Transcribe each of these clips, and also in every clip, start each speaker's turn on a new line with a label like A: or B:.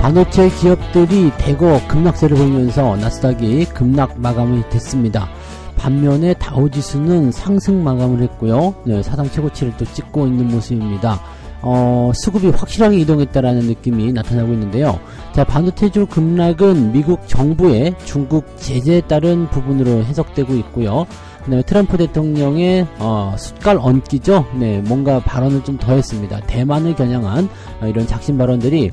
A: 반도체 기업들이 대거 급락세를 보이면서 나스닥이 급락 마감이 됐습니다. 반면에 다우지수는 상승 마감을 했고요. 네, 사상 최고치를 또 찍고 있는 모습입니다. 수급이 확실하게 이동했다라는 느낌이 나타나고 있는데요. 자, 반도체주 급락은 미국 정부의 중국 제재에 따른 부분으로 해석되고 있고요. 네, 트럼프 대통령의 숟갈 얹기죠. 네, 뭔가 발언을 좀 더 했습니다. 대만을 겨냥한 이런 작심 발언들이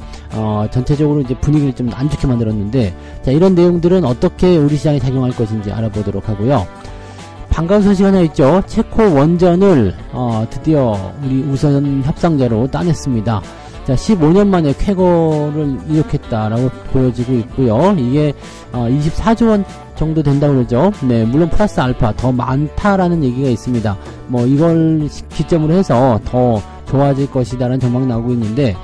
A: 전체적으로 이제 분위기를 좀 안 좋게 만들었는데, 자, 이런 내용들은 어떻게 우리 시장에 작용할 것인지 알아보도록 하고요. 반가운 소식 하나 있죠. 체코 원전을 드디어 우리 우선 협상자로 따냈습니다. 자, 15년 만에 쾌거를 이룩했다라고 보여지고 있고요. 이게 24조 원 정도 된다고 그러죠. 네, 물론 플러스 알파 더 많다라는 얘기가 있습니다. 뭐 이걸 기점으로 해서 더 좋아질 것이다라는 전망이 나오고 있는데,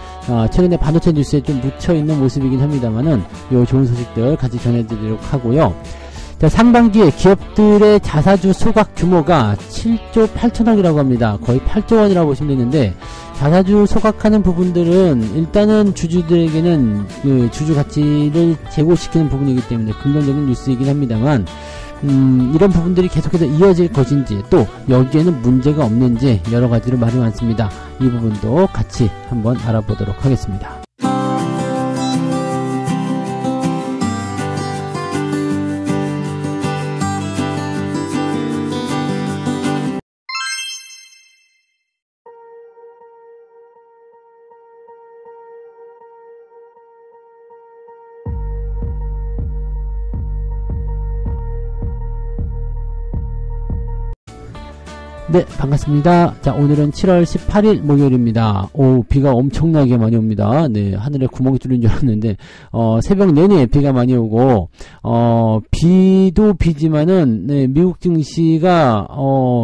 A: 최근에 반도체 뉴스에 좀 묻혀있는 모습이긴 합니다만은 요 좋은 소식들 같이 전해드리도록 하고요. 자, 상반기에 기업들의 자사주 소각 규모가 7조 8천억이라고 합니다. 거의 8조 원이라고 보시면 되는데, 자사주 소각하는 부분들은 일단은 주주들에게는 그 주주 가치를 제고시키는 부분이기 때문에 긍정적인 뉴스이긴 합니다만, 이런 부분들이 계속해서 이어질 것인지, 또 여기에는 문제가 없는지 여러 가지로 말이 많습니다. 이 부분도 같이 한번 알아보도록 하겠습니다. 네, 반갑습니다. 자, 오늘은 7월 18일 목요일입니다. 오, 비가 엄청나게 많이 옵니다. 네, 하늘에 구멍이 뚫린 줄 알았는데, 새벽 내내 비가 많이 오고, 비도 비지만은, 네, 미국 증시가,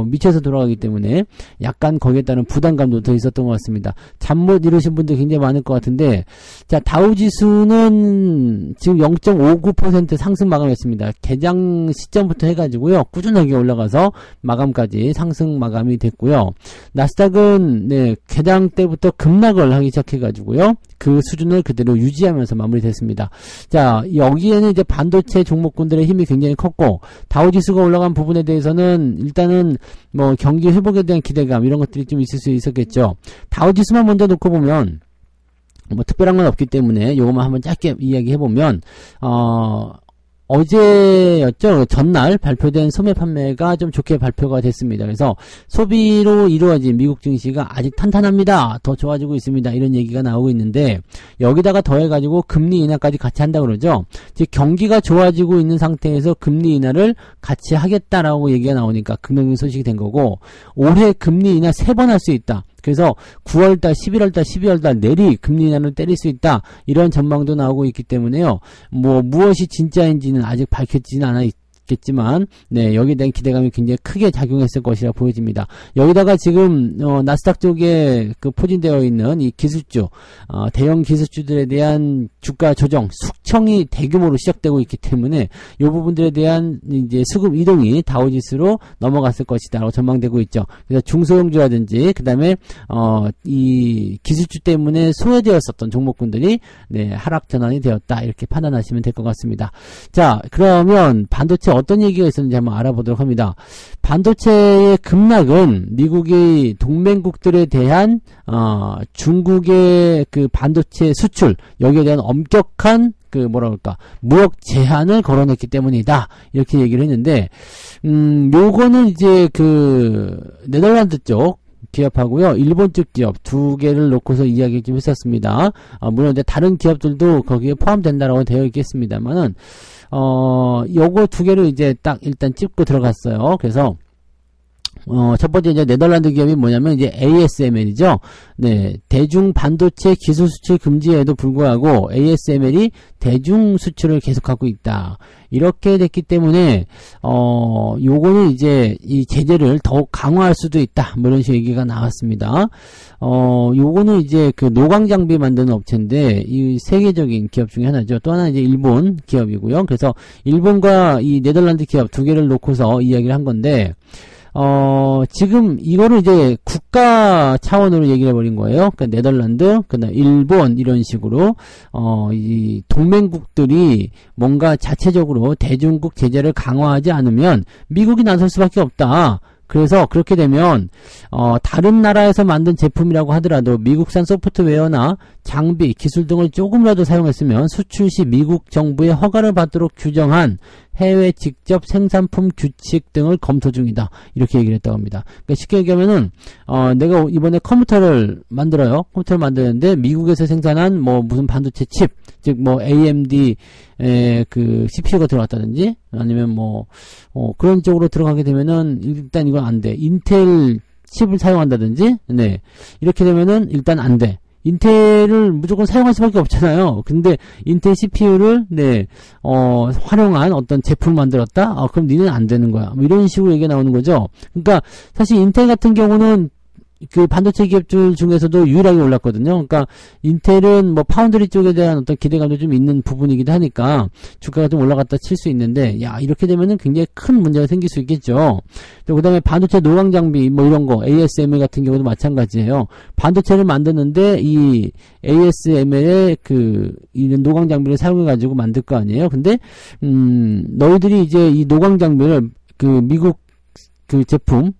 A: 미쳐서 돌아가기 때문에, 약간 거기에 따른 부담감도 더 있었던 것 같습니다. 잠 못 이루신 분들 굉장히 많을 것 같은데, 자, 다우지수는 지금 0.59% 상승 마감했습니다. 개장 시점부터 해가지고요, 꾸준하게 올라가서 마감까지 상승 마감이 됐고요. 나스닥은 네, 개장 때부터 급락을 하기 시작해가지고요, 그 수준을 그대로 유지하면서 마무리됐습니다. 자, 여기에는 이제 반도체 종목군들의 힘이 굉장히 컸고, 다우지수가 올라간 부분에 대해서는 일단은 뭐 경기 회복에 대한 기대감 이런 것들이 좀 있을 수 있었겠죠. 다우지수만 먼저 놓고 보면 뭐 특별한 건 없기 때문에 요것만 한번 짧게 이야기해보면, 어제였죠. 전날 발표된 소매 판매가 좀 좋게 발표가 됐습니다. 그래서 소비로 이루어진 미국 증시가 아직 탄탄합니다. 더 좋아지고 있습니다. 이런 얘기가 나오고 있는데, 여기다가 더해가지고 금리 인하까지 같이 한다고 그러죠. 즉 경기가 좋아지고 있는 상태에서 금리 인하를 같이 하겠다라고 얘기가 나오니까 긍정적인 소식이 된 거고, 올해 금리 인하 3번 할 수 있다. 그래서 9월달, 11월달, 12월달 내리 금리 인하를 때릴 수 있다. 이런 전망도 나오고 있기 때문에요. 뭐 무엇이 진짜인지는 아직 밝혀지진 않았겠지만, 네, 여기에 대한 기대감이 굉장히 크게 작용했을 것이라 보여집니다. 여기다가 지금 나스닥 쪽에 그 포진되어 있는 이 기술주, 대형 기술주들에 대한 주가 조정, 숙청이 대규모로 시작되고 있기 때문에 이 부분들에 대한 이제 수급 이동이 다우지수로 넘어갔을 것이다라고 전망되고 있죠. 그래서 중소형주라든지 그다음에 이 기술주 때문에 소외되었었던 종목군들이 네, 하락 전환이 되었다, 이렇게 판단하시면 될 것 같습니다. 자, 그러면 반도체 어떤 얘기가 있었는지 한번 알아보도록 합니다. 반도체의 급락은 미국의 동맹국들에 대한 중국의 그 반도체 수출, 여기에 대한 엄격한 그 뭐라 그럴까, 무역 제한을 걸어냈기 때문이다, 이렇게 얘기를 했는데, 요거는 이제 그 네덜란드 쪽 기업하고요, 일본 쪽 기업 두 개를 놓고서 이야기 좀 했었습니다. 물론 이제 다른 기업들도 거기에 포함된다라고 되어 있겠습니다만은, 요거 두 개를 이제 딱 일단 찝고 들어갔어요. 그래서 첫 번째 이제 네덜란드 기업이 뭐냐면 이제 ASML이죠. 네, 대중 반도체 기술 수출 금지에도 불구하고 ASML이 대중 수출을 계속하고 있다. 이렇게 됐기 때문에 요거는 이제 이 제재를 더욱 강화할 수도 있다, 뭐 이런 식의 얘기가 나왔습니다. 요거는 이제 그 노광 장비 만드는 업체인데, 이 세계적인 기업 중에 하나죠. 또 하나 이제 일본 기업이고요. 그래서 일본과 이 네덜란드 기업 두 개를 놓고서 이야기를 한 건데, 지금 이거를 이제 국가 차원으로 얘기를 해버린 거예요. 그러니까 네덜란드, 그다음 일본 이런 식으로 이 동맹국들이 뭔가 자체적으로 대중국 제재를 강화하지 않으면 미국이 나설 수밖에 없다. 그래서 그렇게 되면 다른 나라에서 만든 제품이라고 하더라도 미국산 소프트웨어나 장비, 기술 등을 조금이라도 사용했으면 수출 시 미국 정부의 허가를 받도록 규정한 해외 직접 생산품 규칙 등을 검토 중이다. 이렇게 얘기를 했다고 합니다. 그러니까 쉽게 얘기하면은 내가 이번에 컴퓨터를 만들어요. 컴퓨터를 만드는데 미국에서 생산한 뭐 무슨 반도체 칩, 즉 뭐 AMD 그 CPU가 들어갔다든지 아니면 뭐 그런 쪽으로 들어가게 되면은 일단 이건 안 돼. 인텔 칩을 사용한다든지 네. 이렇게 되면은 일단 안 돼. 인텔을 무조건 사용할 수밖에 없잖아요. 근데 인텔 CPU를 활용한 어떤 제품을 만들었다? 그럼 니는 안 되는 거야. 뭐 이런 식으로 얘기가 나오는 거죠. 그러니까 사실 인텔 같은 경우는 그 반도체 기업들 중에서도 유일하게 올랐거든요. 그러니까 인텔은 뭐 파운드리 쪽에 대한 어떤 기대감도 좀 있는 부분이기도 하니까 주가가 좀 올라갔다 칠 수 있는데, 야, 이렇게 되면은 굉장히 큰 문제가 생길 수 있겠죠. 또 그다음에 반도체 노광 장비 뭐 이런 거 ASML 같은 경우도 마찬가지예요. 반도체를 만드는데 이 ASML의 이런 노광 장비를 사용해 가지고 만들 거 아니에요. 근데 너희들이 이제 이 노광 장비를 미국 제품,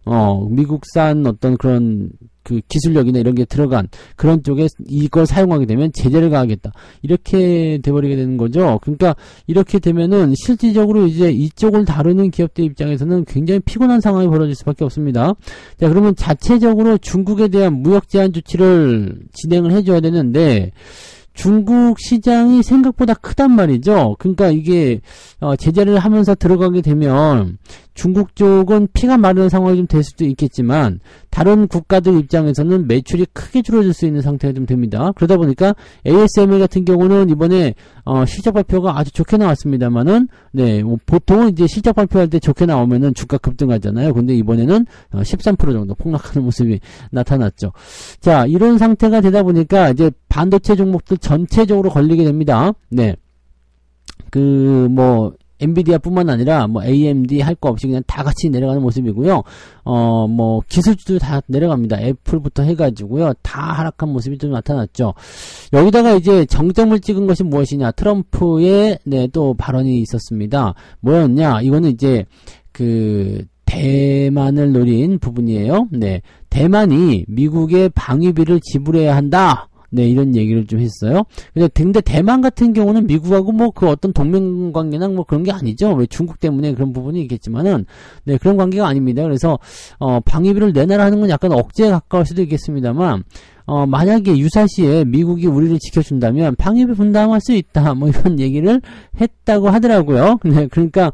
A: 미국산 어떤 그런 기술력이나 이런 게 들어간 그런 쪽에 이걸 사용하게 되면 제재를 가하겠다. 이렇게 돼버리게 되는 거죠. 그러니까 이렇게 되면은 실질적으로 이제 이쪽을 다루는 기업들 입장에서는 굉장히 피곤한 상황이 벌어질 수밖에 없습니다. 자, 그러면 자체적으로 중국에 대한 무역 제한 조치를 진행을 해줘야 되는데, 중국 시장이 생각보다 크단 말이죠. 그러니까 이게 제재를 하면서 들어가게 되면 중국 쪽은 피가 마르는 상황이 좀 될 수도 있겠지만 다른 국가들 입장에서는 매출이 크게 줄어들 수 있는 상태가 좀 됩니다. 그러다 보니까 ASML 같은 경우는 이번에 실적 발표가 아주 좋게 나왔습니다만은 보통은 이제 실적 발표할 때 좋게 나오면은 주가 급등하잖아요. 근데 이번에는 13% 정도 폭락하는 모습이 나타났죠. 자, 이런 상태가 되다 보니까 이제 반도체 종목들 전체적으로 걸리게 됩니다. 네. 엔비디아 뿐만 아니라 AMD 할 거 없이 그냥 다 같이 내려가는 모습이고요. 기술주도 다 내려갑니다. 애플부터 해가지고요. 다 하락한 모습이 좀 나타났죠. 여기다가 이제 정점을 찍은 것이 무엇이냐. 트럼프의 또 발언이 있었습니다. 뭐였냐. 이거는 이제 대만을 노린 부분이에요. 네. 대만이 미국의 방위비를 지불해야 한다. 네, 이런 얘기를 좀 했어요. 근데 대만 같은 경우는 미국하고 어떤 동맹 관계나 그런 게 아니죠. 왜 중국 때문에 그런 부분이 있겠지만은, 네, 그런 관계가 아닙니다. 그래서, 방위비를 내놔라 하는 건 약간 억지에 가까울 수도 있겠습니다만, 만약에 유사시에 미국이 우리를 지켜준다면 방위비 분담할 수 있다. 이런 얘기를 했다고 하더라고요. 네, 그러니까,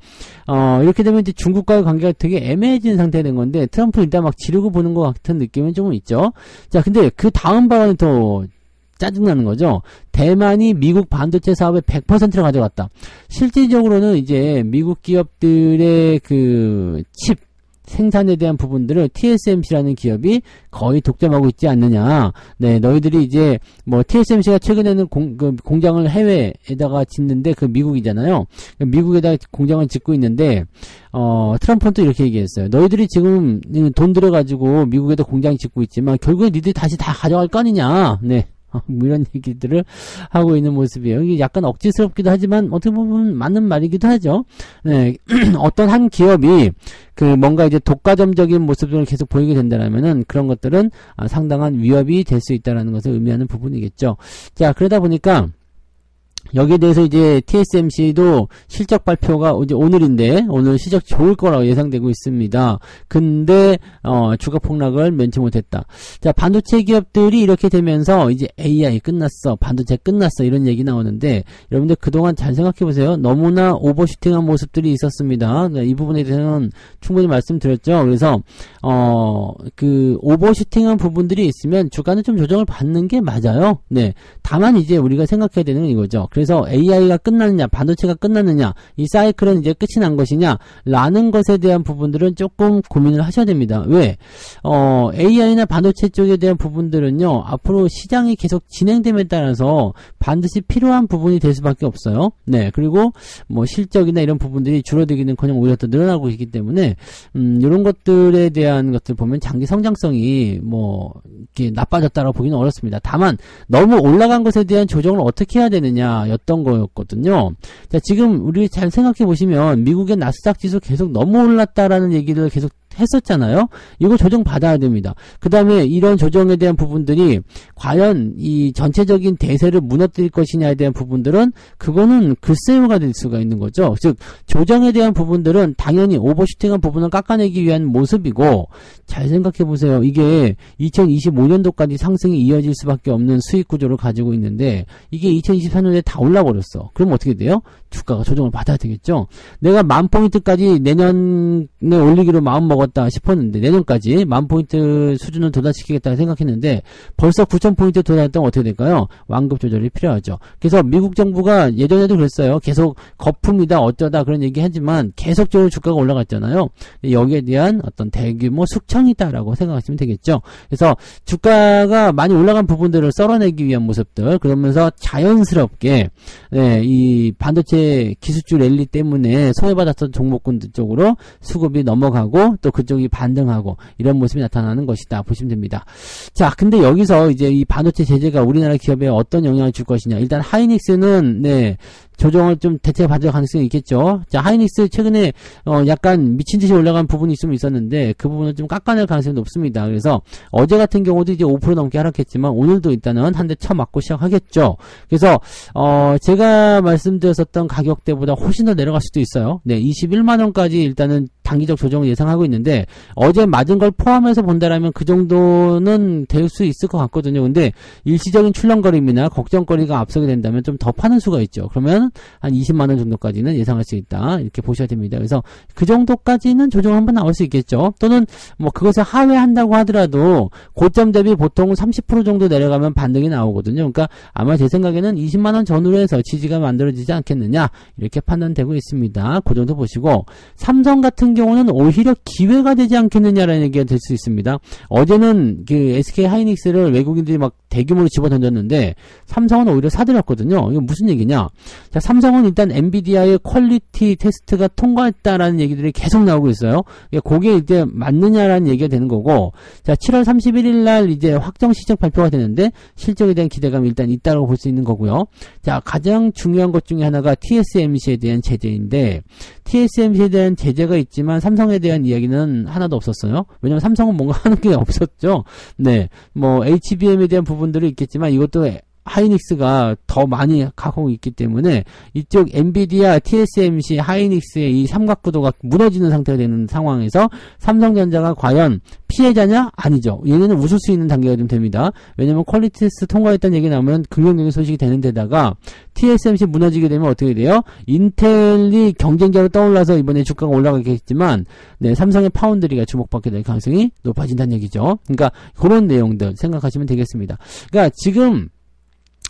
A: 이렇게 되면 이제 중국과의 관계가 되게 애매해진 상태가 된 건데, 트럼프 일단 막 지르고 보는 것 같은 느낌은 좀 있죠. 자, 근데 그 다음 발언이 더 짜증나는 거죠. 대만이 미국 반도체 사업의 100%를 가져갔다. 실질적으로는 이제 미국 기업들의 칩 생산에 대한 부분들을 TSMC라는 기업이 거의 독점하고 있지 않느냐. 네, 너희들이 이제 TSMC가 최근에는 공장을 해외에다가 짓는데 미국이잖아요. 미국에다 공장을 짓고 있는데 트럼프는 또 이렇게 얘기했어요. 너희들이 지금 돈 들여가지고 미국에다 공장 짓고 있지만 결국에 니들이 다시 다 가져갈 거 아니냐. 네. 이런 얘기들을 하고 있는 모습이에요. 이게 약간 억지스럽기도 하지만 어떻게 보면 맞는 말이기도 하죠. 네, 어떤 한 기업이 뭔가 이제 독과점적인 모습을 계속 보이게 된다면은 그런 것들은 상당한 위협이 될 수 있다는 것을 의미하는 부분이겠죠. 자, 그러다 보니까 여기에 대해서 이제 TSMC도 실적 발표가 이제 오늘인데 오늘 실적 좋을 거라고 예상되고 있습니다. 근데 주가 폭락을 면치 못했다. 자, 반도체 기업들이 이렇게 되면서 이제 AI 끝났어, 반도체 끝났어 이런 얘기 나오는데 여러분들 그동안 잘 생각해 보세요. 너무나 오버슈팅한 모습들이 있었습니다. 네, 이 부분에 대해서는 충분히 말씀드렸죠. 그래서 오버슈팅한 부분들이 있으면 주가는 좀 조정을 받는 게 맞아요. 네, 다만 이제 우리가 생각해야 되는 건 이거죠. 그래서 AI가 끝나느냐, 반도체가 끝나느냐, 이 사이클은 이제 끝이 난 것이냐, 라는 것에 대한 부분들은 조금 고민을 하셔야 됩니다. 왜? AI나 반도체 쪽에 대한 부분들은요, 앞으로 시장이 계속 진행됨에 따라서 반드시 필요한 부분이 될 수밖에 없어요. 네, 그리고 뭐 실적이나 이런 부분들이 줄어들기는커녕 오히려 더 늘어나고 있기 때문에, 이런 것들에 대한 것들 보면 장기 성장성이 뭐, 이렇게 나빠졌다라고 보기는 어렵습니다. 다만, 너무 올라간 것에 대한 조정을 어떻게 해야 되느냐, 였던 거였거든요. 자, 지금 우리 잘 생각해 보시면, 미국의 나스닥 지수 계속 너무 올랐다라는 얘기를 계속 했었잖아요. 이거 조정 받아야 됩니다. 그 다음에 이런 조정에 대한 부분들이 과연 이 전체적인 대세를 무너뜨릴 것이냐에 대한 부분들은 그거는 글쎄요가 될 수가 있는 거죠. 즉 조정에 대한 부분들은 당연히 오버슈팅한 부분을 깎아내기 위한 모습이고, 잘 생각해 보세요. 이게 2025년도까지 상승이 이어질 수밖에 없는 수익 구조를 가지고 있는데 이게 2024년에 다 올라버렸어. 그럼 어떻게 돼요? 주가가 조정을 받아야 되겠죠. 내가 10,000포인트까지 내년에 올리기로 마음먹었다 싶었는데, 내년까지 10,000포인트 수준을 도달시키겠다 생각했는데 벌써 9,000포인트 도달했다면 어떻게 될까요? 완급 조절이 필요하죠. 그래서 미국 정부가 예전에도 그랬어요. 계속 거품이다 어쩌다 그런 얘기 하지만 계속적으로 주가가 올라갔잖아요. 여기에 대한 어떤 대규모 숙청이다라고 생각하시면 되겠죠. 그래서 주가가 많이 올라간 부분들을 썰어내기 위한 모습들, 그러면서 자연스럽게 이 반도체 기술주 랠리 때문에 소외받았던 종목군들 쪽으로 수급이 넘어가고 또 그쪽이 반등하고 이런 모습이 나타나는 것이다 보시면 됩니다. 자, 근데 여기서 이제 이 반도체 제재가 우리나라 기업에 어떤 영향을 줄 것이냐. 일단 하이닉스는 조정을 좀 대체받을 가능성이 있겠죠. 자, 하이닉스 최근에 약간 미친 듯이 올라간 부분이 있었는데 그 부분을 좀 깎아낼 가능성이 높습니다. 그래서 어제 같은 경우도 이제 5% 넘게 하락했지만 오늘도 일단은 한 대 쳐맞고 시작하겠죠. 그래서 제가 말씀드렸었던 가격대보다 훨씬 더 내려갈 수도 있어요. 네, 21만 원까지 일단은 단기적 조정을 예상하고 있는데 어제 맞은 걸 포함해서 본다라면 그 정도는 될 수 있을 것 같거든요. 근데 일시적인 출렁거림이나 걱정거리가 앞서게 된다면 좀 더 파는 수가 있죠. 그러면 한 20만 원 정도까지는 예상할 수 있다. 이렇게 보셔야 됩니다. 그래서 그 정도까지는 조정 한번 나올 수 있겠죠. 또는 뭐 그것을 하회한다고 하더라도 고점 대비 보통 30% 정도 내려가면 반등이 나오거든요. 그러니까 아마 제 생각에는 20만 원 전후로 해서 지지가 만들어지지 않겠느냐 이렇게 판단되고 있습니다. 그 정도 보시고, 삼성 같은 경우는 오히려 기회가 되지 않겠느냐라는 얘기가 될 수 있습니다. 어제는 그 SK 하이닉스를 외국인들이 막 대규모로 집어 던졌는데 삼성은 오히려 사들였거든요. 이거 무슨 얘기냐? 자, 삼성은 일단 엔비디아의 퀄리티 테스트가 통과했다라는 얘기들이 계속 나오고 있어요. 그게 이제 맞느냐라는 얘기가 되는 거고, 자, 7월 31일 날 이제 확정 실적 발표가 되는데 실적에 대한 기대감이 일단 있다고 볼 수 있는 거고요. 자, 가장 중요한 것 중에 하나가 TSMC에 대한 제재인데, TSMC에 대한 제재가 있지만 삼성에 대한 이야기는 하나도 없었어요. 왜냐면 삼성은 뭔가 하는 게 없었죠. 네, 뭐 HBM에 대한 부분들이 있겠지만 이것도 하이닉스가 더 많이 갖고 있기 때문에 이쪽 엔비디아, TSMC, 하이닉스의 이 삼각구도가 무너지는 상태가 되는 상황에서 삼성전자가 과연 피해자냐? 아니죠. 얘네는 웃을 수 있는 단계가 좀 됩니다. 왜냐면 퀄리티 테스트 통과했다는 얘기 나오면 긍정적인 소식이 되는 데다가 TSMC 무너지게 되면 어떻게 돼요? 인텔이 경쟁자로 떠올라서 이번에 주가가 올라가겠지만 삼성의 파운드리가 주목받게 될 가능성이 높아진다는 얘기죠. 그러니까 그런 내용들 생각하시면 되겠습니다. 그러니까 지금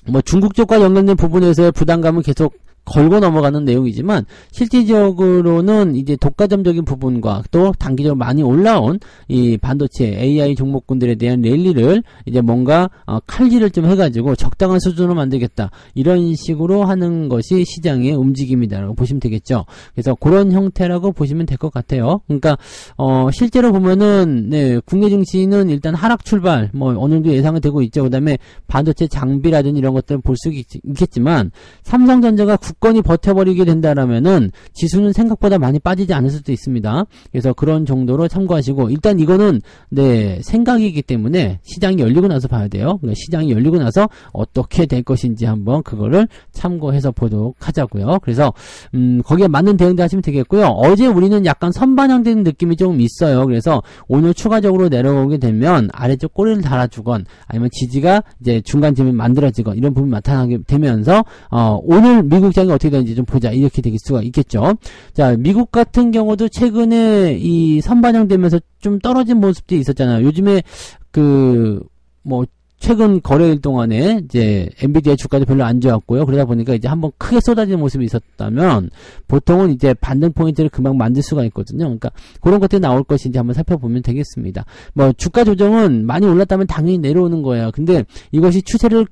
A: 뭐 중국 쪽과 연관된 부분에서의 부담감은 계속 걸고 넘어가는 내용이지만 실질적으로는 이제 독과점적인 부분과 또 단기적으로 많이 올라온 이 반도체 AI 종목군들에 대한 랠리를 이제 뭔가 칼질을 좀 해가지고 적당한 수준으로 만들겠다, 이런 식으로 하는 것이 시장의 움직임이다라고 보시면 되겠죠. 그래서 그런 형태라고 보시면 될 것 같아요. 그러니까 실제로 보면은 국내 증시는 일단 하락 출발 뭐 어느 정도 예상이 되고 있죠. 그다음에 반도체 장비라든지 이런 것들은 볼 수 있겠지만 삼성전자가 굳건히 버텨버리게 된다라면은 지수는 생각보다 많이 빠지지 않을 수도 있습니다. 그래서 그런 정도로 참고하시고, 일단 이거는 생각이기 때문에 시장이 열리고 나서 봐야 돼요. 그러니까 시장이 열리고 나서 어떻게 될 것인지 한번 그거를 참고해서 보도록 하자고요. 그래서 거기에 맞는 대응도 하시면 되겠고요. 어제 우리는 약간 선반영되는 느낌이 조금 있어요. 그래서 오늘 추가적으로 내려오게 되면 아래쪽 꼬리를 달아주건 아니면 지지가 이제 중간쯤에 만들어지건 이런 부분이 나타나게 되면서 오늘 미국 장이 어떻게 되는지 좀 보자, 이렇게 될 수가 있겠죠. 자, 미국 같은 경우도 최근에 이 선반영되면서 좀 떨어진 모습들이 있었잖아요. 요즘에 최근 거래일 동안에 이제 엔비디아 주가도 별로 안 좋았고요. 그러다 보니까 이제 한번 크게 쏟아지는 모습이 있었다면 보통은 이제 반등 포인트를 금방 만들 수가 있거든요. 그러니까 그런 것들이 나올 것인지 한번 살펴보면 되겠습니다. 뭐 주가 조정은 많이 올랐다면 당연히 내려오는 거예요. 근데 이것이 추세를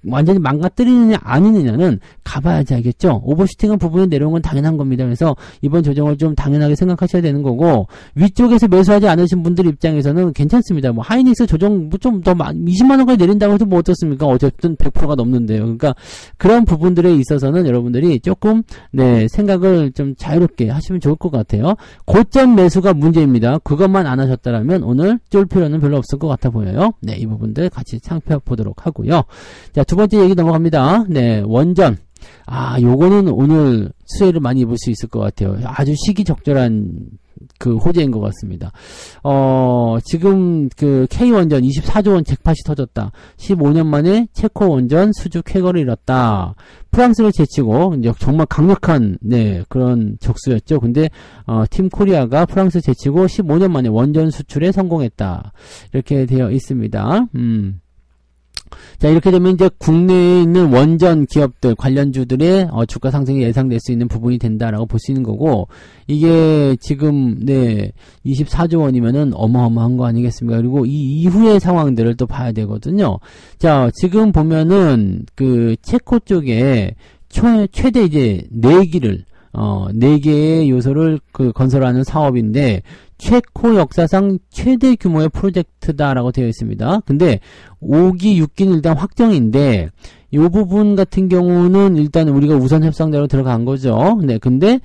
A: 완전히 망가뜨리느냐 아니느냐는 가봐야지 알겠죠. 오버슈팅한 부분이 내려온 건 당연한 겁니다. 그래서 이번 조정을 좀 당연하게 생각하셔야 되는 거고, 위쪽에서 매수하지 않으신 분들 입장에서는 괜찮습니다. 뭐 하이닉스 조정 뭐 좀 더 20만원까지 내린다고 해도 뭐 어떻습니까? 어쨌든 100%가 넘는데요. 그러니까 그런 부분들에 있어서는 여러분들이 조금 생각을 좀 자유롭게 하시면 좋을 것 같아요. 고점 매수가 문제입니다. 그것만 안 하셨다라면 오늘 쫄 필요는 별로 없을 것 같아 보여요. 네, 이 부분들 같이 살펴보도록 하고요. 자, 두 번째 얘기 넘어갑니다. 네, 원전. 요거는 오늘 수혜를 많이 입을 수 있을 것 같아요. 아주 시기적절한 그 호재인 것 같습니다. 지금 그 K원전 24조 원 잭팟이 터졌다. 15년 만에 체코 원전 수주 쾌거를 이뤘다. 프랑스를 제치고 이제 정말 강력한 그런 적수였죠. 근데 팀 코리아가 프랑스 제치고 15년 만에 원전 수출에 성공했다. 이렇게 되어 있습니다. 자, 이렇게 되면 이제 국내에 있는 원전 기업들, 관련주들의 주가 상승이 예상될 수 있는 부분이 된다라고 볼 수 있는 거고, 이게 지금 24조 원이면은 어마어마한 거 아니겠습니까? 그리고 이 이후의 상황들을 또 봐야 되거든요. 자, 지금 보면은 그 체코 쪽에 최대 이제 4기를 4개의 요소를 건설하는 사업인데, 체코 역사상 최대 규모의 프로젝트다라고 되어 있습니다. 근데 5기, 6기는 일단 확정인데, 이 부분 같은 경우는 일단 우리가 우선 협상대로 들어간 거죠. 네, 근데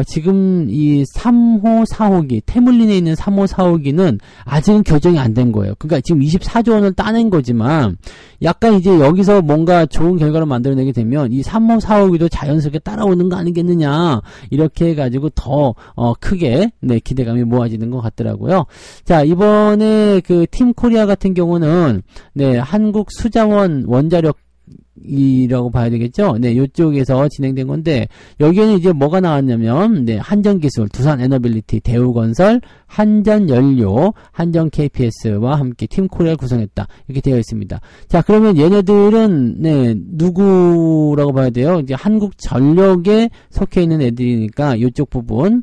A: 지금 이 3호, 4호기, 테물린에 있는 3호, 4호기는 아직은 결정이 안 된 거예요. 그러니까 지금 24조 원을 따낸 거지만 약간 이제 여기서 뭔가 좋은 결과를 만들어내게 되면 이 3호, 4호기도 자연스럽게 따라오는 거 아니겠느냐, 이렇게 해가지고 더 크게 기대감이 모아지는 것 같더라고요. 자, 이번에 그 팀 코리아 같은 경우는 한국 수자원 원자력 이라고 봐야 되겠죠. 요쪽에서 진행된 건데, 여기에는 이제 뭐가 나왔냐면, 한전기술, 두산에너빌리티, 대우건설, 한전연료, 한전 KPS와 함께 팀 코리아를 구성했다. 이렇게 되어 있습니다. 자, 그러면 얘네들은, 누구라고 봐야 돼요? 이제 한국전력에 속해 있는 애들이니까, 이쪽 부분,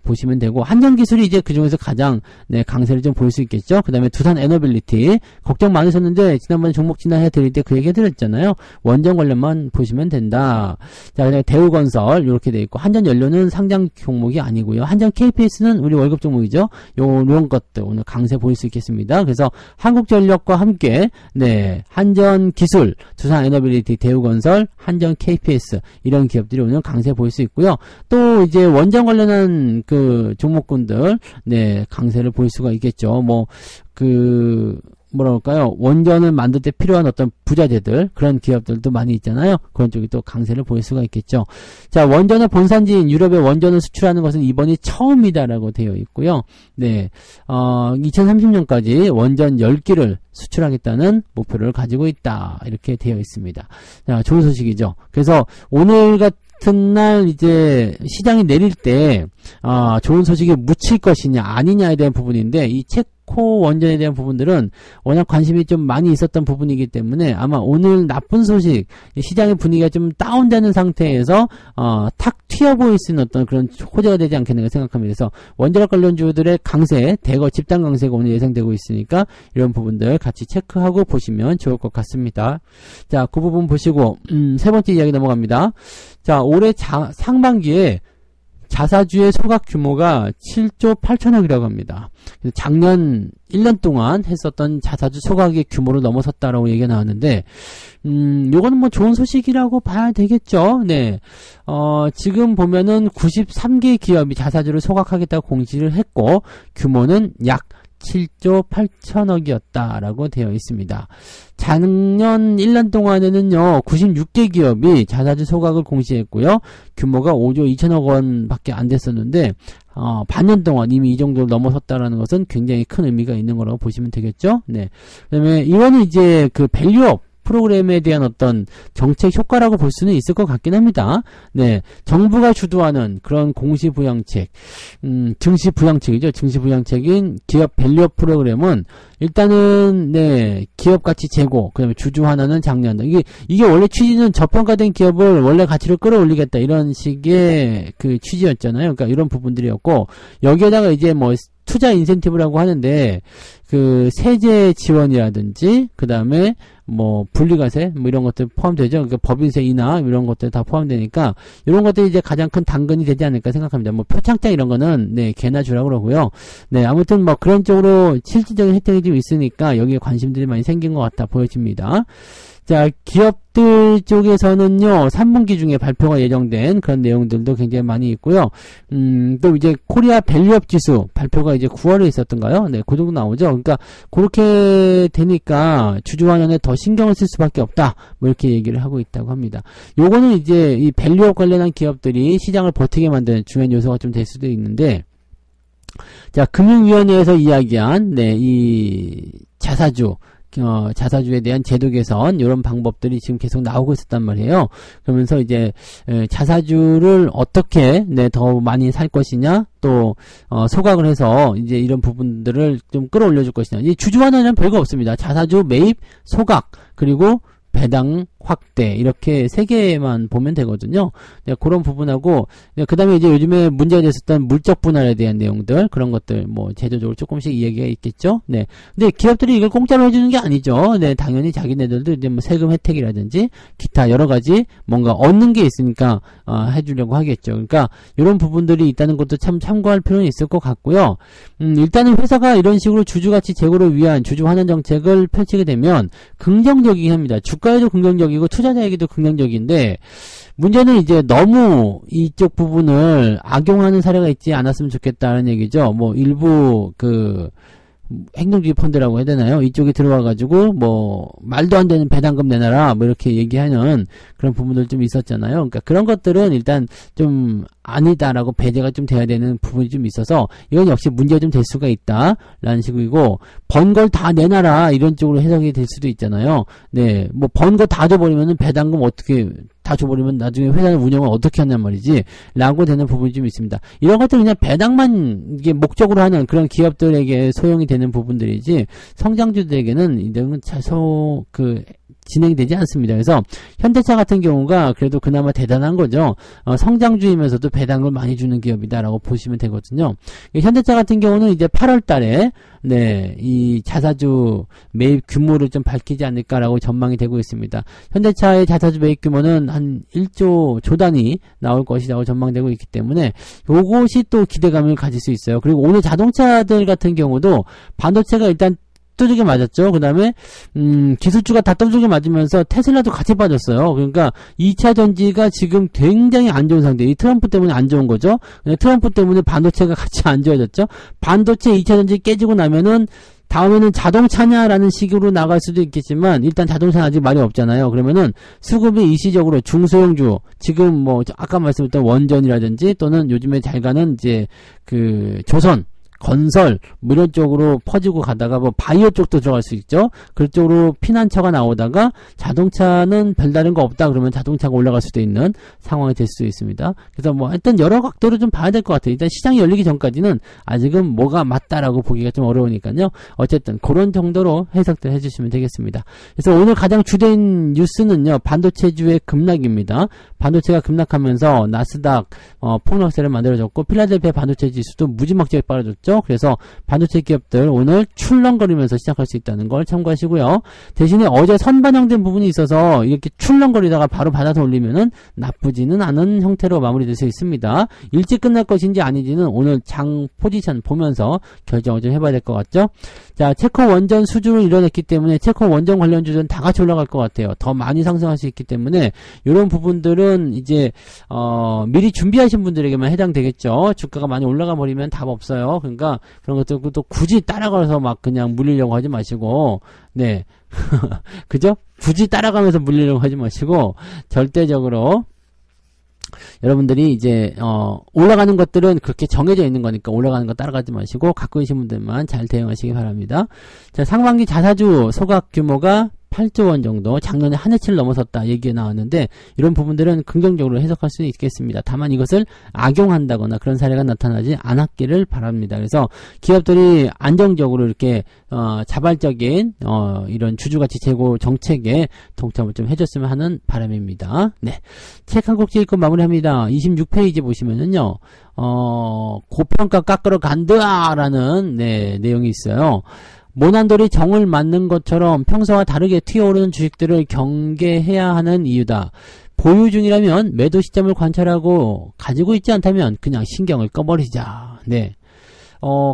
A: 보시면 되고, 한전기술이 이제 그 중에서 가장 강세를 좀 보일 수 있겠죠. 그 다음에 두산에너빌리티, 걱정 많으셨는데 지난번에 종목 진단해 드릴 때 그 얘기 해드렸잖아요. 원전 관련만 보시면 된다. 자, 그다음에 대우건설 이렇게 돼 있고, 한전연료는 상장 종목이 아니고요. 한전 KPS는 우리 월급 종목이죠. 요런 것들 오늘 강세 보일 수 있겠습니다. 그래서 한국전력과 함께 한전기술, 두산에너빌리티, 대우건설, 한전 KPS 이런 기업들이 오늘 강세 보일 수 있고요. 또 이제 원전 관련한 그 종목군들 강세를 보일 수가 있겠죠. 뭐랄까요, 원전을 만들 때 필요한 어떤 부자재들, 그런 기업들도 많이 있잖아요. 그런 쪽이 또 강세를 보일 수가 있겠죠. 자, 원전의 본산지인 유럽에 원전을 수출하는 것은 이번이 처음이다라고 되어 있고요. 2030년까지 원전 10기를 수출하겠다는 목표를 가지고 있다. 이렇게 되어 있습니다. 자, 좋은 소식이죠. 그래서 오늘 같은 날 이제 시장이 내릴 때 좋은 소식이 묻힐 것이냐 아니냐에 대한 부분인데, 이 체코 원전에 대한 부분들은 워낙 관심이 좀 많이 있었던 부분이기 때문에 아마 오늘 나쁜 소식, 시장의 분위기가 좀 다운되는 상태에서 탁 튀어 보일 수 있는 어떤 그런 호재가 되지 않겠는가 생각합니다. 그래서 원자력 관련주들의 강세, 대거 집단 강세가 오늘 예상되고 있으니까 이런 부분들 같이 체크하고 보시면 좋을 것 같습니다. 자, 그 부분 보시고 세 번째 이야기 넘어갑니다. 자, 올해 상반기에 자사주의 소각 규모가 7조 8천억이라고 합니다. 작년 1년 동안 했었던 자사주 소각의 규모를 넘어섰다라고 얘기가 나왔는데, 요거는 뭐 좋은 소식이라고 봐야 되겠죠. 지금 보면은 93개 기업이 자사주를 소각하겠다고 공지를 했고, 규모는 약 7조 8천억이었다라고 되어 있습니다. 작년 1년 동안에는요, 96개 기업이 자사주 소각을 공시했고요. 규모가 5조 2천억 원 밖에 안 됐었는데, 반년 동안 이미 이 정도를 넘어섰다라는 것은 굉장히 큰 의미가 있는 거라고 보시면 되겠죠. 그 다음에 이거는 이제 그 밸류업 프로그램에 대한 어떤 정책 효과라고 볼 수는 있을 것 같긴 합니다. 네, 정부가 주도하는 그런 공시부양책, 증시부양책이죠. 증시부양책인 기업 밸류업 프로그램은 일단은 네, 기업 가치 제고, 그다음에 주주 환원은 장려한다. 이게 원래 취지는 저평가된 기업을 원래 가치로 끌어올리겠다 이런 식의 그 취지였잖아요. 그러니까 이런 부분들이었고, 여기에다가 이제 뭐 투자 인센티브라고 하는데 그 세제 지원이라든지 그다음에 뭐 분리과세 뭐 이런 것들 포함되죠. 그러니까 법인세 인하 이런 것들 다 포함되니까 이런 것들이 이제 가장 큰 당근이 되지 않을까 생각합니다. 뭐 표창장 이런 거는 네, 개나 주라고 그러고요. 네, 아무튼 뭐 그런 쪽으로 실질적인 혜택이 좀 있으니까 여기에 관심들이 많이 생긴 것 같다 보여집니다. 자, 기업들 쪽에서는요, 3분기 중에 발표가 예정된 그런 내용들도 굉장히 많이 있고요. 또 이제 코리아 밸류업 지수 발표가 이제 9월에 있었던가요? 네, 그 정도 나오죠. 그러니까 그렇게 되니까 주주 환원에 더 신경을 쓸 수밖에 없다. 뭐 이렇게 얘기를 하고 있다고 합니다. 요거는 이제 이 밸류업 관련한 기업들이 시장을 버티게 만드는 중요한 요소가 좀 될 수도 있는데, 자, 금융위원회에서 이야기한 네, 이 자사주에 대한 제도 개선 이런 방법들이 지금 계속 나오고 있었단 말이에요. 그러면서 이제 자사주를 어떻게 네, 더 많이 살 것이냐, 또 소각을 해서 이제 이런 부분들을 좀 끌어올려 줄 것이냐. 이 주주 환원은 별거 없습니다. 자사주 매입, 소각, 그리고 배당 확대 이렇게 세 개만 보면 되거든요. 네, 그런 부분하고 네, 그다음에 이제 요즘에 문제가 됐었던 물적 분할에 대한 내용들 그런 것들 뭐 제도적으로 조금씩 이야기가 있겠죠. 네, 근데 기업들이 이걸 공짜로 해주는 게 아니죠. 네, 당연히 자기네들도 이제 뭐 세금 혜택이라든지 기타 여러 가지 뭔가 얻는 게 있으니까 해주려고 하겠죠. 그러니까 이런 부분들이 있다는 것도 참 참고할 필요는 있을 것 같고요. 일단은 회사가 이런 식으로 주주가치 제고를 위한 주주 환원 정책을 펼치게 되면 긍정적이긴 합니다. 주가에도 긍정적이고 투자자에게도 긍정적인데 문제는 이제 너무 이쪽 부분을 악용하는 사례가 있지 않았으면 좋겠다는 얘기죠. 뭐 일부 그 행동주의 펀드라고 해야 되나요? 이쪽에 들어와가지고 뭐 말도 안 되는 배당금 내놔라 뭐 이렇게 얘기하는 그런 부분들 좀 있었잖아요. 그러니까 그런 것들은 일단 좀 아니다라고 배제가 좀 돼야 되는 부분이 좀 있어서 이건 역시 문제가 좀 될 수가 있다라는 식이고 번 걸 다 내놔라 이런 쪽으로 해석이 될 수도 있잖아요. 네, 뭐 번 거 다 줘버리면은 배당금 어떻게 다 줘버리면 나중에 회사 운영을 어떻게 하냔 말이지 라고 되는 부분이 좀 있습니다. 이런 것들 그냥 배당만 이게 목적으로 하는 그런 기업들에게 소용이 되는 부분들이지 성장주들에게는 이런 진행되지 않습니다. 그래서 현대차 같은 경우가 그래도 그나마 대단한 거죠. 성장주이면서도 배당을 많이 주는 기업이다라고 보시면 되거든요. 현대차 같은 경우는 이제 8월 달에 네, 이 자사주 매입 규모를 좀 밝히지 않을까라고 전망이 되고 있습니다. 현대차의 자사주 매입 규모는 한 1조 단위 나올 것이라고 전망되고 있기 때문에 요것이 또 기대감을 가질 수 있어요. 그리고 오늘 자동차들 같은 경우도 반도체가 일단 두들겨 맞았죠. 그 다음에 기술주가 다 두들겨 맞으면서 테슬라도 같이 빠졌어요. 그러니까 2차 전지가 지금 굉장히 안 좋은 상태. 이 트럼프 때문에 안 좋은 거죠. 트럼프 때문에 반도체가 같이 안 좋아졌죠. 반도체 2차 전지 깨지고 나면은 다음에는 자동차냐라는 식으로 나갈 수도 있겠지만 일단 자동차는 아직 말이 없잖아요. 그러면은 수급이 일시적으로 중소형주 지금 뭐 아까 말씀드렸던 원전이라든지 또는 요즘에 잘 가는 이제 그 조선 건설 뭐 이런 쪽으로 퍼지고 가다가 뭐 바이오 쪽도 들어갈 수 있죠. 그쪽으로 피난처가 나오다가 자동차는 별다른 거 없다 그러면 자동차가 올라갈 수도 있는 상황이 될 수도 있습니다. 그래서 뭐 일단 여러 각도로 좀 봐야 될 것 같아요. 일단 시장이 열리기 전까지는 아직은 뭐가 맞다라고 보기가 좀 어려우니까요. 어쨌든 그런 정도로 해석들 해주시면 되겠습니다. 그래서 오늘 가장 주된 뉴스는요. 반도체주의 급락입니다. 반도체가 급락하면서 나스닥 폭락세를 만들어줬고 필라델피아 반도체 지수도 무지막지하게 빠져줬죠. 그래서 반도체 기업들 오늘 출렁거리면서 시작할 수 있다는 걸 참고하시고요. 대신에 어제 선반영된 부분이 있어서 이렇게 출렁거리다가 바로 받아서 올리면은 나쁘지는 않은 형태로 마무리될 수 있습니다. 일찍 끝날 것인지 아닌지는 오늘 장 포지션 보면서 결정을 좀 해봐야 될 것 같죠. 자, 체코 원전 수주를 이뤄냈기 때문에 체코 원전 관련 주주는 다 같이 올라갈 것 같아요. 더 많이 상승할 수 있기 때문에 이런 부분들은 이제 미리 준비하신 분들에게만 해당되겠죠. 주가가 많이 올라가 버리면 답 없어요. 그러니까 그런 것들 또 굳이 따라가서 막 그냥 물리려고 하지 마시고 네 그죠? 굳이 따라가면서 물리려고 하지 마시고 절대적으로 여러분들이 이제 올라가는 것들은 그렇게 정해져 있는 거니까 올라가는 거 따라가지 마시고 갖고 계신 분들만 잘 대응하시기 바랍니다. 자, 상반기 자사주 소각 규모가 8조 원 정도 작년에 한 해치를 넘어섰다 얘기가 나왔는데 이런 부분들은 긍정적으로 해석할 수 있겠습니다. 다만 이것을 악용한다거나 그런 사례가 나타나지 않았기를 바랍니다. 그래서 기업들이 안정적으로 이렇게 자발적인 이런 주주가치 제고 정책에 동참을 좀 해줬으면 하는 바람입니다. 네, 책 한 곡지 읽고 마무리합니다. 26페이지 보시면은요. 고평가 깎으러 간다라는 내용이 있어요. 모난돌이 정을 맞는 것처럼 평소와 다르게 튀어오르는 주식들을 경계해야 하는 이유다. 보유 중이라면 매도 시점을 관찰하고 가지고 있지 않다면 그냥 신경을 꺼버리자. 네.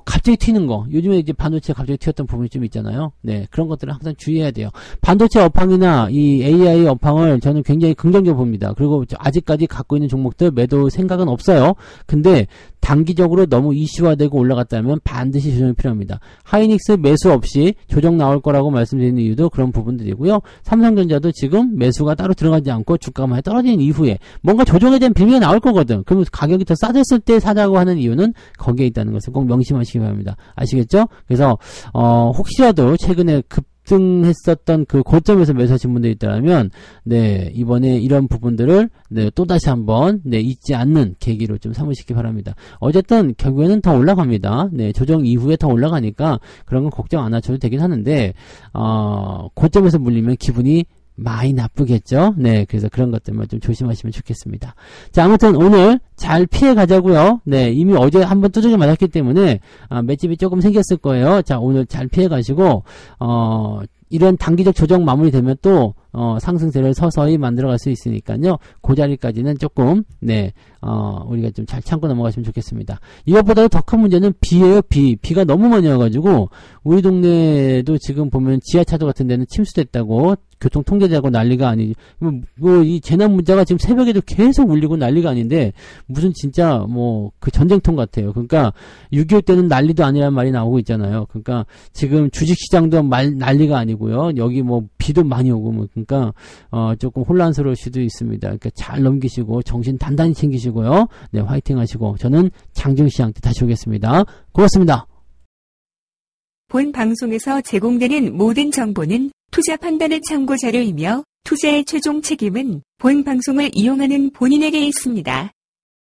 A: 갑자기 튀는 거. 요즘에 이제 반도체 갑자기 튀었던 부분이 좀 있잖아요. 네. 그런 것들은 항상 주의해야 돼요. 반도체 업황이나 이 AI 업황을 저는 굉장히 긍정적으로 봅니다. 그리고 아직까지 갖고 있는 종목들 매도 생각은 없어요. 근데 단기적으로 너무 이슈화되고 올라갔다면 반드시 조정이 필요합니다. 하이닉스 매수 없이 조정 나올 거라고 말씀드리는 이유도 그런 부분들이고요. 삼성전자도 지금 매수가 따로 들어가지 않고 주가가 많이 떨어진 이후에 뭔가 조정에 대한 빌미가 나올 거거든. 그러면 가격이 더 싸졌을 때 사자고 하는 이유는 거기에 있다는 것을 꼭 명심하시기 바랍니다. 아시겠죠? 그래서 혹시라도 최근에 급등했었던 그 고점에서 매수하신 분들이 있다면 네, 이번에 이런 부분들을 네, 또다시 한번 네, 잊지 않는 계기로 좀 삼으시기 바랍니다. 어쨌든 결국에는 더 올라갑니다. 네, 조정 이후에 더 올라가니까 그런 건 걱정 안 하셔도 되긴 하는데 고점에서 물리면 기분이 많이 나쁘겠죠. 네, 그래서 그런 것들만 좀 조심하시면 좋겠습니다. 자, 아무튼 오늘 잘 피해 가자고요. 네, 이미 어제 한번 두들겨 맞았기 때문에 맷집이 조금 생겼을 거예요. 자, 오늘 잘 피해 가시고 이런 단기적 조정 마무리되면 또 상승세를 서서히 만들어갈 수 있으니까요. 그 자리까지는 조금 네, 우리가 좀 잘 참고 넘어가시면 좋겠습니다. 이것보다도 더 큰 문제는 비예요. 비가 너무 많이 와가지고 우리 동네도 지금 보면 지하차도 같은 데는 침수됐다고 교통통제되고 난리가 아니지. 이 재난 문자가 지금 새벽에도 계속 울리고 난리가 아닌데 무슨 진짜 그 전쟁통 같아요. 그러니까 6.25 때는 난리도 아니란 말이 나오고 있잖아요. 그러니까 지금 주식시장도 난리가 아니고요. 여기 비도 많이 오고 그러니까 조금 혼란스러울 수도 있습니다. 그러니까 잘 넘기시고 정신 단단히 챙기시고요. 네, 화이팅 하시고 저는 장중시장 때 다시 오겠습니다. 고맙습니다.
B: 본 방송에서 제공되는 모든 정보는 투자 판단의 참고 자료이며 투자의 최종 책임은 본 방송을 이용하는 본인에게 있습니다.